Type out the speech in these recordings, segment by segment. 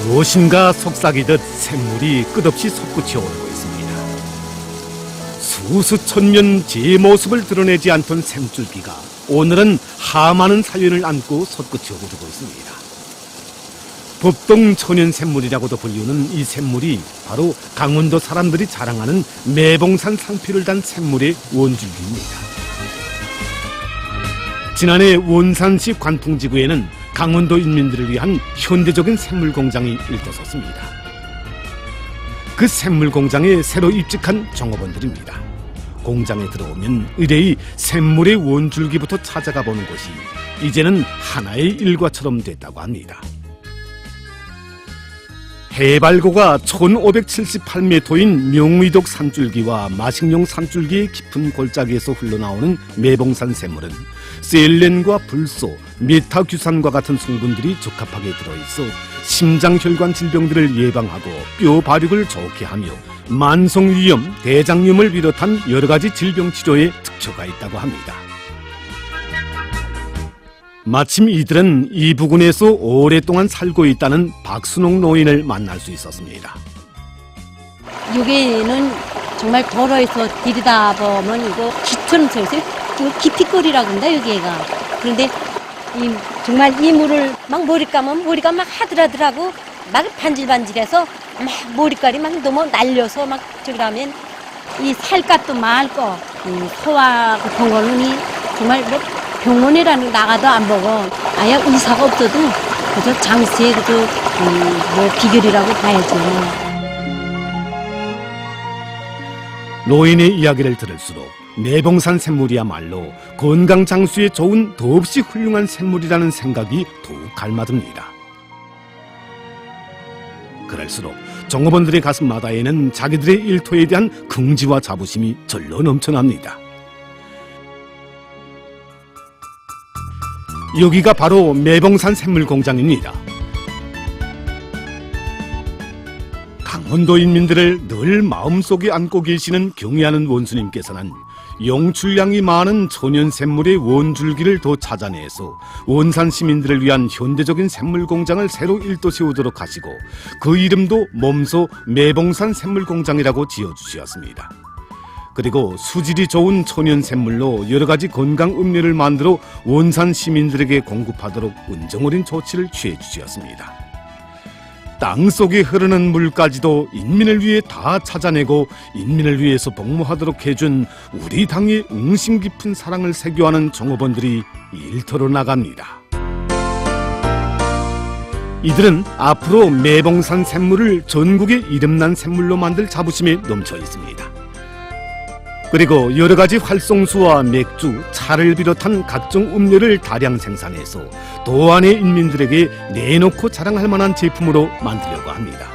무엇인가 속삭이듯 샘물이 끝없이 솟구쳐 오르고 있습니다. 수수천년 제 모습을 드러내지 않던 샘줄기가 오늘은 하많은 사연을 안고 솟구쳐 오르고 있습니다. 법동 천연 샘물이라고도 불리우는 이 샘물이 바로 강원도 사람들이 자랑하는 매봉산 상표를 단 샘물의 원줄기입니다. 지난해 원산시 관풍지구에는 강원도 인민들을 위한 현대적인 샘물 공장이 일터섰습니다. 그 샘물 공장에 새로 입직한 종업원들입니다. 공장에 들어오면 의뢰이 샘물의 원줄기부터 찾아가 보는 것이 이제는 하나의 일과처럼 됐다고 합니다. 해발고가 1578m인 명의독 산줄기와 마식용 산줄기의 깊은 골짜기에서 흘러나오는 매봉산 샘물은 셀렌과 불소, 메타규산과 같은 성분들이 적합하게 들어있어 심장혈관 질병들을 예방하고 뼈 발육을 좋게 하며 만성위염, 대장염을 비롯한 여러 가지 질병 치료에 특효가 있다고 합니다. 마침 이들은 이 부근에서 오랫동안 살고 있다는 박순옥 노인을 만날 수 있었습니다. 여기는 정말 도로에서 들이다 보면 이거 기처럼 생겼어요. 이거 기피거리라고 한다 여기가. 그런데 정말 이 물을 막 머리 감으면 머리가 막 하드라더라고. 막 반질반질해서 막 머리카락이 막 너무 날려서 막 저러면 이 살갗도 맑고 소화 같은 거는 정말 뭐 병원이라는 나가도 안 보고 아예 의사가 없어도 그저 장수의 그저 뭐 비결이라고 봐야죠. 노인의 이야기를 들을수록 매봉산 샘물이야말로 건강 장수에 좋은 더없이 훌륭한 샘물이라는 생각이 더욱 갈마듭니다. 그럴수록 종업원들의 가슴마다에는 자기들의 일터에 대한 긍지와 자부심이 절로 넘쳐납니다. 여기가 바로 매봉산 샘물 공장입니다. 강원도 인민들을 늘 마음속에 안고 계시는 경애하는 원수님께서는 용출량이 많은 천연 샘물의 원줄기를 더 찾아내서 원산 시민들을 위한 현대적인 샘물 공장을 새로 일도 세우도록 하시고 그 이름도 몸소 매봉산 샘물 공장이라고 지어주셨습니다. 그리고 수질이 좋은 천연 샘물로 여러 가지 건강 음료를 만들어 원산 시민들에게 공급하도록 은정어린 조치를 취해 주셨습니다. 땅속에 흐르는 물까지도 인민을 위해 다 찾아내고 인민을 위해서 복무하도록 해준 우리 당의 응심 깊은 사랑을 세교하는 종업원들이 일터로 나갑니다. 이들은 앞으로 매봉산 샘물을 전국의 이름난 샘물로 만들 자부심에 넘쳐 있습니다. 그리고 여러 가지 활성수와 맥주, 차를 비롯한 각종 음료를 다량 생산해서 도안의 인민들에게 내놓고 자랑할 만한 제품으로 만들려고 합니다.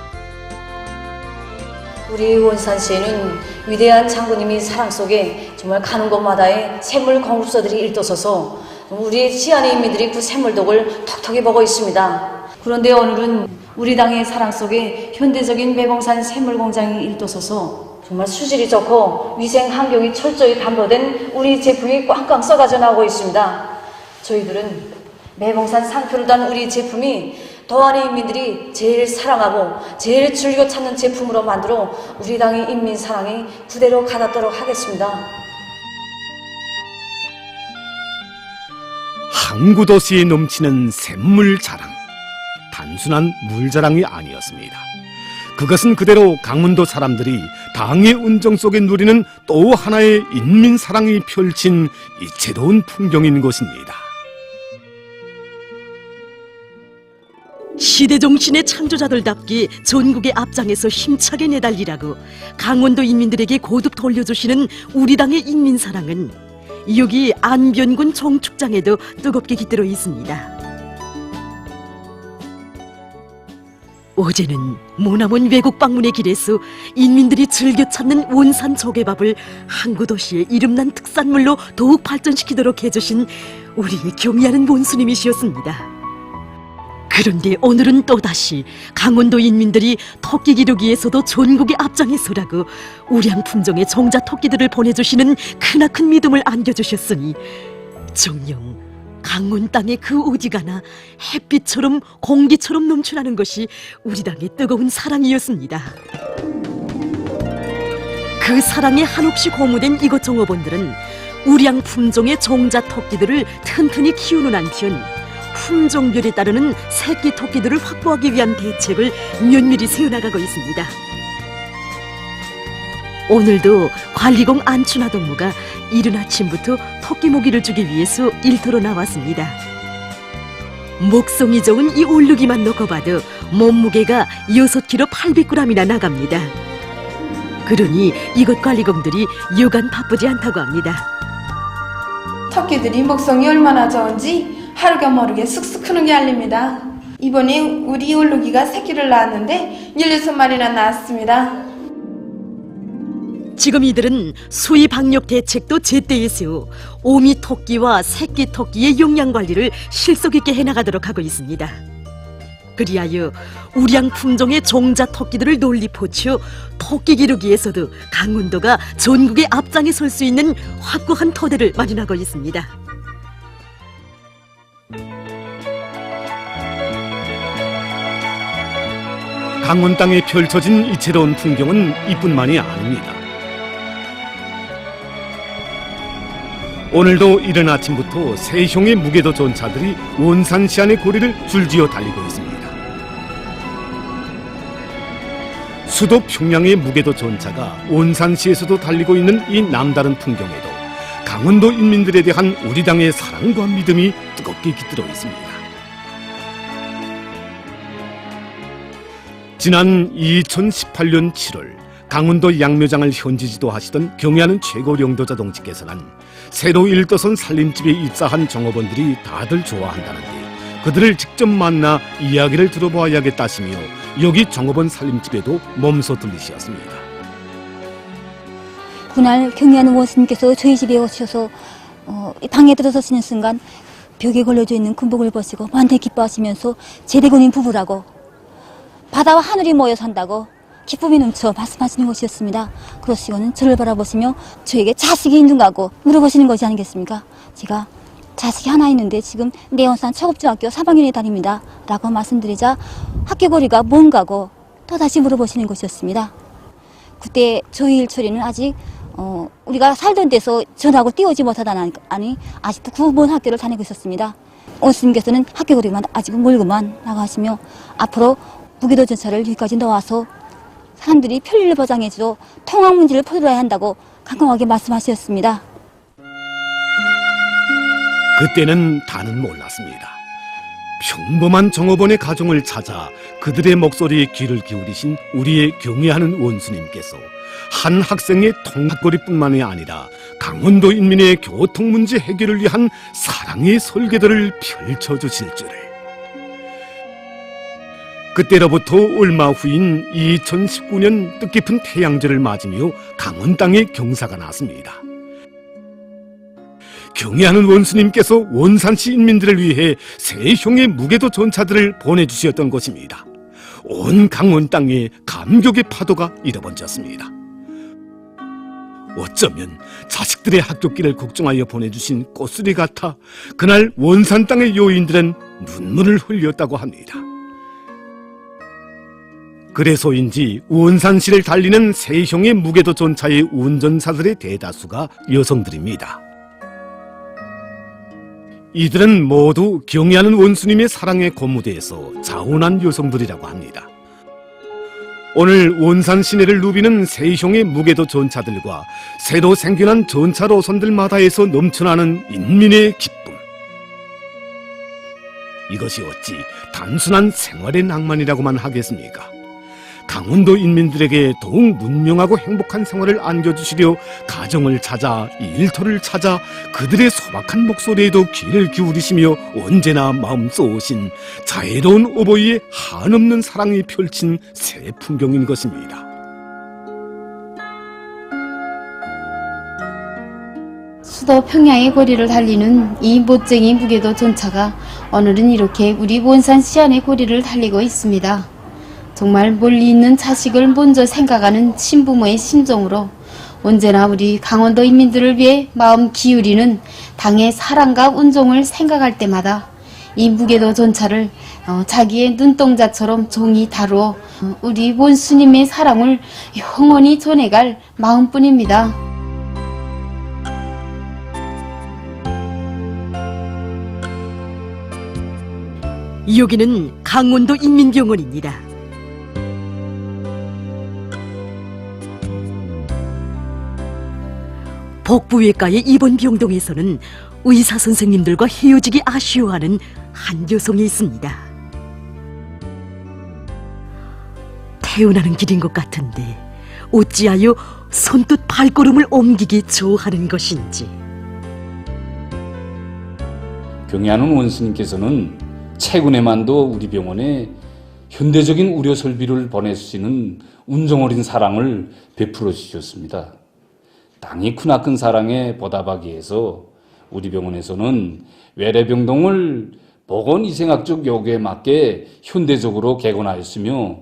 우리 원산시에는 위대한 장군님이 사랑 속에 정말 가는 곳마다의 샘물 공급소들이 일떠서서 우리 시안의 인민들이 그 샘물독을 톡톡히 먹어 있습니다. 그런데 오늘은 우리 당의 사랑 속에 현대적인 매봉산 샘물 공장이 일떠서서 정말 수질이 좋고 위생 환경이 철저히 담보된 우리 제품이 꽝꽝 쏟아져 나오고 있습니다. 저희들은 매봉산 상표를 단 우리 제품이 도안의 인민들이 제일 사랑하고 제일 즐겨 찾는 제품으로 만들어 우리 당의 인민 사랑이 그대로 가닿도록 하겠습니다. 항구 도시에 넘치는 샘물 자랑. 단순한 물 자랑이 아니었습니다. 그것은 그대로 강원도 사람들이 당의 운정 속에 누리는 또 하나의 인민 사랑이 펼친 이채로운 풍경인 것입니다. 시대정신의 창조자들답게 전국의 앞장에서 힘차게 내달리라고 강원도 인민들에게 거듭 돌려주시는 우리 당의 인민사랑은 여기 안변군 종축장에도 뜨겁게 깃들어 있습니다. 어제는 모나먼 외국 방문의 길에서 인민들이 즐겨 찾는 원산 조개밥을 항구도시의 이름난 특산물로 더욱 발전시키도록 해주신 우리 경의하는 원수님이시었습니다. 그런데 오늘은 또다시 강원도 인민들이 토끼 기르기에서도 전국의 앞장에 서라고 우량 품종의 종자 토끼들을 보내주시는 크나큰 믿음을 안겨주셨으니 정녕 강원 땅의 그 오지가나 햇빛처럼 공기처럼 넘쳐나는 것이 우리 당의 뜨거운 사랑이었습니다. 그 사랑에 한없이 고무된 이곳 종업원들은 우량 품종의 종자 토끼들을 튼튼히 키우는 한편 품종별에 따르는 새끼 토끼들을 확보하기 위한 대책을 면밀히 세워나가고 있습니다. 오늘도 관리공 안춘하 동무가 이른 아침부터 토끼 모기를 주기 위해서 일터로 나왔습니다. 목성이 좋은 이 올르기만 놓고 봐도 몸무게가 6kg 800g이나 나갑니다. 그러니 이곳 관리공들이 여간 바쁘지 않다고 합니다. 토끼들이 목성이 얼마나 좋은지 하루가 모르게 쑥쑥 크는 게 알립니다. 이번에 우리 올루기가 새끼를 낳았는데 16마리나 낳았습니다. 지금 이들은 수의 방역 대책도 제때에 세워 오미 토끼와 새끼 토끼의 용량 관리를 실속 있게 해나가도록 하고 있습니다. 그리하여 우량 품종의 종자 토끼들을 논리 포쳐 토끼 기르기에서도 강원도가 전국의 앞장에 설 수 있는 확고한 토대를 마련하고 있습니다. 강원 땅에 펼쳐진 이채로운 풍경은 이뿐만이 아닙니다. 오늘도 이른 아침부터 세형의 무게도 좋은 차들이 원산시 안의 고리를 줄지어 달리고 있습니다. 수도 평양의 무게도 좋은 차가 원산시에서도 달리고 있는 이 남다른 풍경에도 강원도 인민들에 대한 우리 당의 사랑과 믿음이 뜨겁게 깃들어 있습니다. 지난 2018년 7월 강원도 양묘장을 현지지도 하시던 경애하는 최고 영도자 동지께서는 새로 일떠선 살림집에 입사한 종업원들이 다들 좋아한다는데 그들을 직접 만나 이야기를 들어봐야겠다시며 여기 종업원 살림집에도 몸소 들리셨습니다. 그날 경애하는 원스님께서 저희 집에 오셔서 방에 들어서시는 순간 벽에 걸려져 있는 군복을 벗고 만대 기뻐하시면서 제대군인 부부라고 바다와 하늘이 모여 산다고 기쁨이 넘쳐 말씀하시는 것이었습니다. 그러시고는 저를 바라보시며 저에게 자식이 있는가고 물어보시는 것이 아니겠습니까? 제가 자식이 하나 있는데 지금 내원산 초급중학교 3학년에 다닙니다 라고 말씀드리자 학교 거리가 뭔가고 또다시 물어보시는 것이었습니다. 그때 저희 일처리는 아직 우리가 살던 데서 전학을 띄우지 못하다니 아직도 그 먼 학교를 다니고 있었습니다. 원스님께서는 학교 거리만 아직은 멀구만 라고 하시며 앞으로 무기도 전차를 여기까지 넣어서 사람들이 편리를 보장해주고 통학 문제를 풀어야 한다고 강경하게 말씀하셨습니다. 그때는 다는 몰랐습니다. 평범한 종업원의 가정을 찾아 그들의 목소리에 귀를 기울이신 우리의 경애하는 원수님께서 한 학생의 통학거리뿐만이 아니라 강원도 인민의 교통 문제 해결을 위한 사랑의 설계도를 펼쳐주실 줄을. 그때로부터 얼마 후인 2019년 뜻깊은 태양절을 맞으며 강원 땅에 경사가 났습니다. 경애하는 원수님께서 원산시 인민들을 위해 세형의 무게도 전차들을 보내주셨던 것입니다. 온 강원 땅에 감격의 파도가 일어번졌습니다. 어쩌면 자식들의 학교길을 걱정하여 보내주신 꽃소리 같아 그날 원산 땅의 요인들은 눈물을 흘렸다고 합니다. 그래서인지 원산시를 달리는 세형의 무게도 전차의 운전사들의 대다수가 여성들입니다. 이들은 모두 경애하는 원수님의 사랑의 고무대에서 자원한 여성들이라고 합니다. 오늘 원산 시내를 누비는 세형의 무게도 전차들과 새로 생겨난 전차 노선들마다에서 넘쳐나는 인민의 기쁨. 이것이 어찌 단순한 생활의 낭만이라고만 하겠습니까? 강원도 인민들에게 더욱 문명하고 행복한 생활을 안겨주시려 가정을 찾아 일터를 찾아 그들의 소박한 목소리에도 귀를 기울이시며 언제나 마음 쏘신 자애로운 어버이의 한없는 사랑이 펼친 새 풍경인 것입니다. 수도 평양의 고리를 달리는 이 멋쟁이 무게도 전차가 오늘은 이렇게 우리 원산 시안의 고리를 달리고 있습니다. 정말 멀리 있는 자식을 먼저 생각하는 신부모의 심정으로 언제나 우리 강원도 인민들을 위해 마음 기울이는 당의 사랑과 운종을 생각할 때마다 이 무게도 전차를 자기의 눈동자처럼 종이 다루어 우리 원수님의 사랑을 영원히 전해갈 마음뿐입니다. 여기는 강원도 인민병원입니다. 복부외과의 입원 병동에서는 의사 선생님들과 헤어지기 아쉬워하는 한 여성이 있습니다. 태어나는 길인 것 같은데 어찌하여 손뜻 발걸음을 옮기기 좋아하는 것인지. 경애하는 원스님께서는 최근에만도 우리 병원에 현대적인 의료 설비를 보내주시는 운정 어린 사랑을 베풀어 주셨습니다. 땅이 크나큰 사랑에 보답하기 위해서 우리 병원에서는 외래병동을 보건위생학적 요구에 맞게 현대적으로 개건하였으며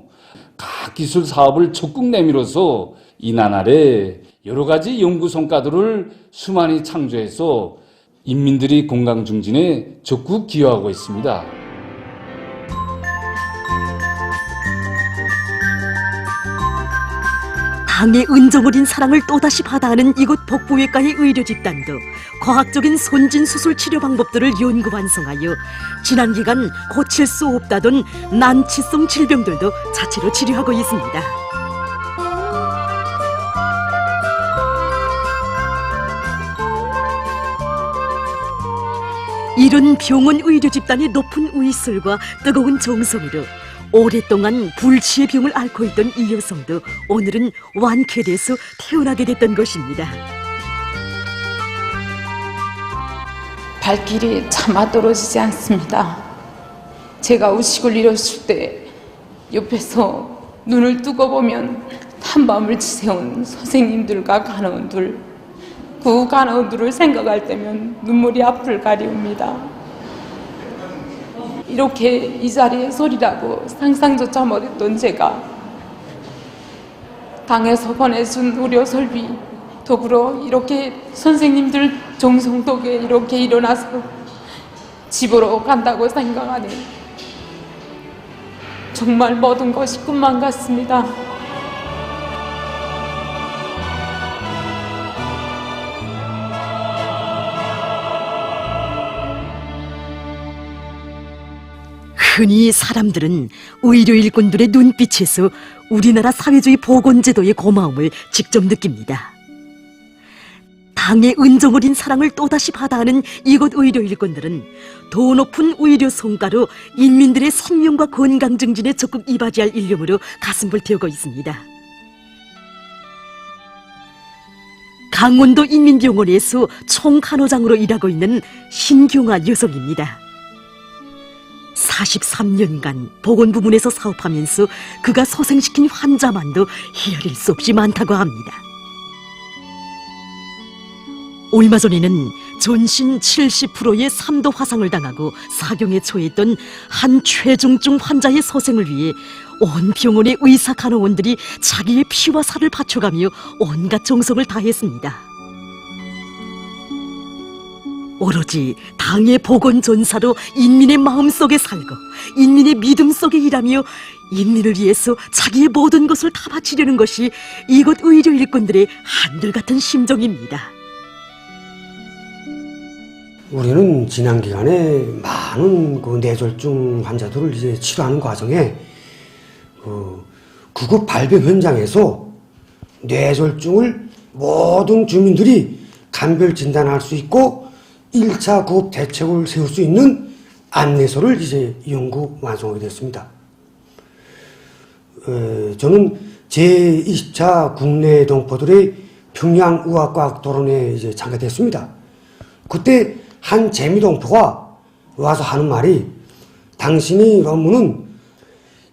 각 기술 사업을 적극 내밀어서 이 나날에 여러 가지 연구 성과들을 수많이 창조해서 인민들이 건강 증진에 적극 기여하고 있습니다. 당의 은정 어린 사랑을 또다시 받아하는 이곳 복부외과의 의료 집단도 과학적인 손진 수술 치료 방법들을 연구 완성하여 지난 기간 고칠 수 없다던 난치성 질병들도 자체로 치료하고 있습니다. 이런 병원 의료 집단의 높은 의술과 뜨거운 정성으로 오랫동안 불치의 병을 앓고 있던 이 여성도 오늘은 완쾌돼서 태어나게 됐던 것입니다. 발길이 차마 떨어지지 않습니다. 제가 의식을 잃었을 때 옆에서 눈을 뜨고 보면 한밤을 지새운 선생님들과 간호원들, 그 간호원들을 생각할 때면 눈물이 앞을 가리웁니다. 이렇게 이 자리에 서리라고 상상조차 못했던 제가 당에서 보내준 의료 설비, 더불어 이렇게 선생님들 정성 덕에 이렇게 일어나서 집으로 간다고 생각하니 정말 모든 것이 꿈만 같습니다. 흔히 사람들은 의료 일꾼들의 눈빛에서 우리나라 사회주의 보건제도의 고마움을 직접 느낍니다. 당의 은정 어린 사랑을 또다시 받아하는 이곳 의료 일꾼들은 더 높은 의료 성과로 인민들의 생명과 건강 증진에 적극 이바지할 일념으로 가슴을 태우고 있습니다. 강원도 인민병원에서 총간호장으로 일하고 있는 신경아 여성입니다. 43년간 보건부문에서 사업하면서 그가 소생시킨 환자만도 헤아릴 수 없이 많다고 합니다. 얼마 전에는 전신 70%의 3도 화상을 당하고 사경에 처했던 한 최중증 환자의 소생을 위해 온 병원의 의사 간호원들이 자기의 피와 살을 바쳐가며 온갖 정성을 다했습니다. 오로지 당의 보건전사로 인민의 마음속에 살고 인민의 믿음 속에 일하며 인민을 위해서 자기의 모든 것을 다 바치려는 것이 이곳 의료 일꾼들의 한결같은 심정입니다. 우리는 지난 기간에 많은 뇌졸중 환자들을 이제 치료하는 과정에 구급 발병 현장에서 뇌졸중을 모든 주민들이 감별 진단할 수 있고 1차 구급 대책을 세울 수 있는 안내서를 이제 연구 완성하게 됐습니다. 저는 제20차 국내 동포들의 평양의학과학 토론회에 이제 참가됐습니다. 그때 한 재미동포가 와서 하는 말이, 당신의 논문은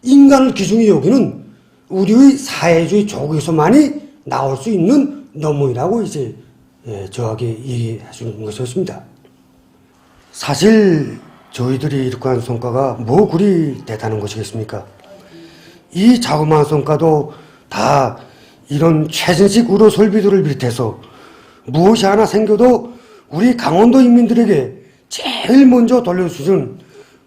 인간을 기준으로 여기는 우리의 사회주의 조국에서만이 나올 수 있는 논문이라고 이제 저에게 얘기하시는 것이었습니다. 사실 저희들이 이렇게 한 성과가 뭐 그리 대단한 것이겠습니까? 이 자그마한 성과도 다 이런 최신식 의료 설비들을 비롯해서 무엇이 하나 생겨도 우리 강원도 인민들에게 제일 먼저 돌려주는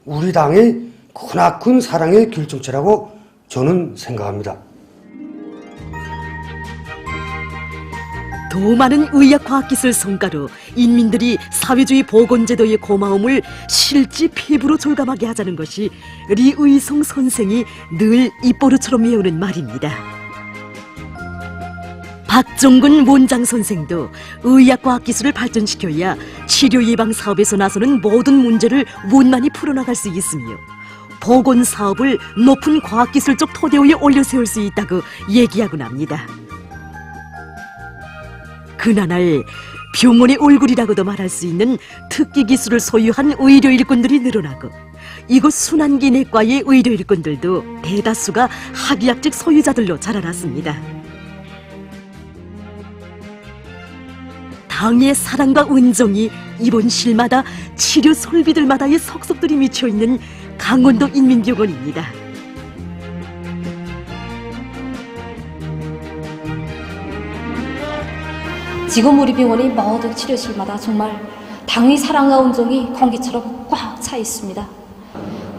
우리 당의 크나큰 사랑의 결정체라고 저는 생각합니다. 더 많은 의학과학기술 성과로 인민들이 사회주의 보건제도의 고마움을 실제 피부로 절감하게 하자는 것이 리의성 선생이 늘 입버릇처럼 외우는 말입니다. 박종근 원장 선생도 의학과학기술을 발전시켜야 치료 예방 사업에서 나서는 모든 문제를 원만히 풀어나갈 수 있으며 보건사업을 높은 과학기술적 토대 위에 올려세울 수 있다고 얘기하곤 합니다. 그나날 병원의 얼굴이라고도 말할 수 있는 특기 기술을 소유한 의료 일꾼들이 늘어나고 이곳 순환기 내과의 의료 일꾼들도 대다수가 학위학직 소유자들로 자라났습니다. 당의 사랑과 은정이 이번 실마다 치료 설비들마다의 석석들이 미쳐있는 강원도 인민병원입니다. 지금 우리 병원의 모든 치료실마다 정말 당의 사랑과 온정이 공기처럼 꽉 차 있습니다.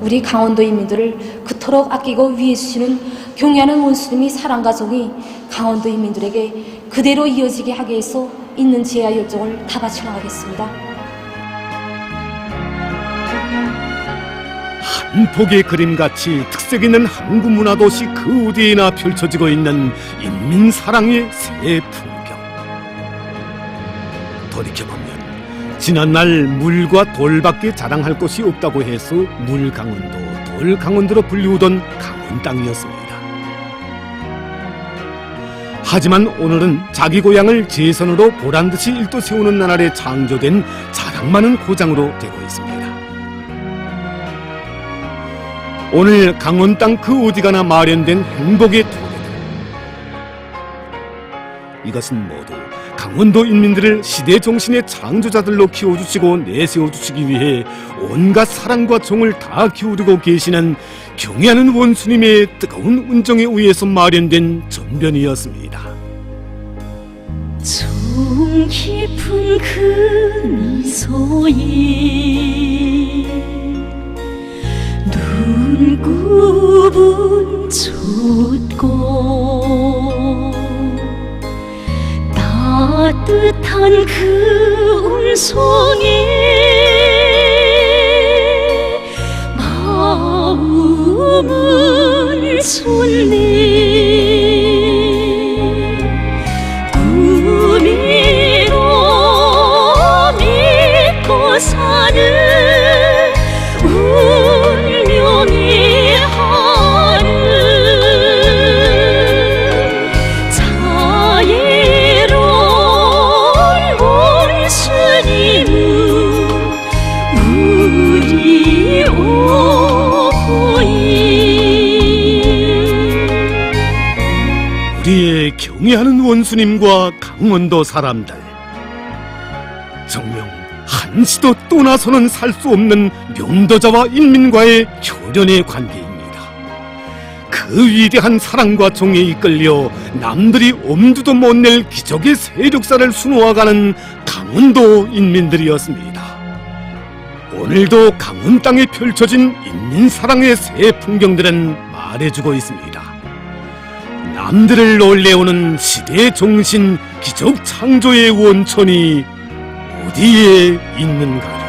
우리 강원도 인민들을 그토록 아끼고 위해주시는 경애하는 원수님의 사랑과 정이 강원도 인민들에게 그대로 이어지게 하기 위해서 있는 지혜와 열정을 다 바쳐 나가겠습니다. 한 폭의 그림같이 특색 있는 한국 문화도시 그 어디에나 펼쳐지고 있는 인민사랑의 새 풍경. 돌이켜보면 지난날 물과 돌밖에 자랑할 것이 없다고 해서 물강원도, 돌강원도로 불리우던 강원 땅이었습니다. 하지만 오늘은 자기 고향을 재선으로 보란듯이 일도 세우는 나날에 창조된 자랑 많은 고장으로 되고 있습니다. 오늘 강원 땅 그 어디가나 마련된 행복의 토대들, 이것은 모두 강원도 인민들을 시대 정신의 창조자들로 키워주시고 내세워주시기 위해 온갖 사랑과 정을 다 기울이고 계시는 경애하는 원수님의 뜨거운 은정에 의해서 마련된 전변이었습니다. 정 깊은 그 미소에 눈곱은 젖고 따뜻한 그 음성에 마음을 쏟네. 꿈이로 믿고 사는 운명의 하늘, 자애로운 원수님은 우리 오고인. 우리의 경애하는 원수님과 강원도 사람들, 정녕 한시도 떠나서는 살 수 없는 명도자와 인민과의 혈연의 관계입니다. 그 위대한 사랑과 정에 이끌려 남들이 엄두도 못 낼 기적의 세력사를 수놓아가는 강원도 인민들이었습니다. 오늘도 강원 땅에 펼쳐진 인민사랑의 새 풍경들은 말해주고 있습니다. 남들을 놀래우는 시대의 정신, 기적 창조의 원천이 어디에 있는가를.